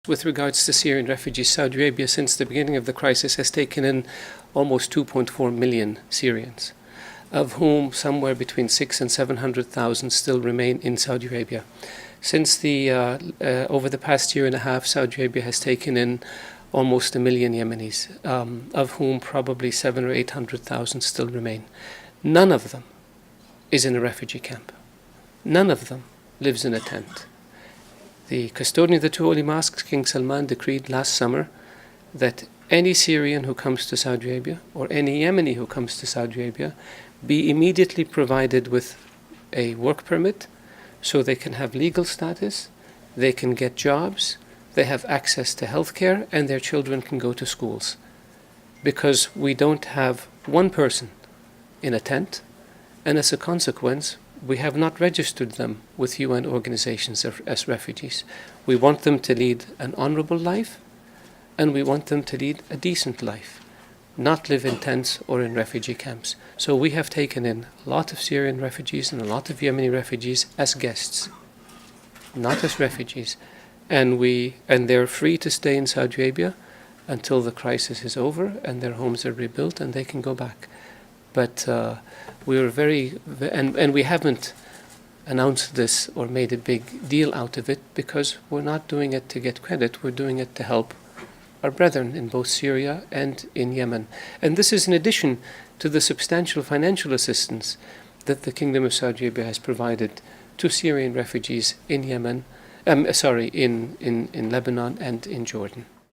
With regards to Syrian refugees, Saudi Arabia, since the beginning of the crisis, has taken in almost 2.4 million Syrians, of whom somewhere between 600,000 and 700,000 still remain in Saudi Arabia. Since over the past year and a half, Saudi Arabia has taken in almost 1 million Yemenis, of whom probably 700,000 or 800,000 still remain. None of them is in a refugee camp. None of them lives in a tent. The custodian of the two holy mosques, King Salman, decreed last summer that any Syrian who comes to Saudi Arabia or any Yemeni who comes to Saudi Arabia be immediately provided with a work permit so they can have legal status, they can get jobs, they have access to health care, and their children can go to schools. Because we don't have one person in a tent, and as a consequence, we have not registered them with UN organizations as refugees. We want them to lead an honorable life, and we want them to lead a decent life, not live in tents or in refugee camps. So we have taken in a lot of Syrian refugees and a lot of Yemeni refugees as guests, not as refugees. And they're free to stay in Saudi Arabia until the crisis is over and their homes are rebuilt and they can go back. But we haven't announced this or made a big deal out of it because we're not doing it to get credit. We're doing it to help our brethren in both Syria and in Yemen. And this is in addition to the substantial financial assistance that the Kingdom of Saudi Arabia has provided to Syrian refugees in Yemen, in Lebanon and in Jordan.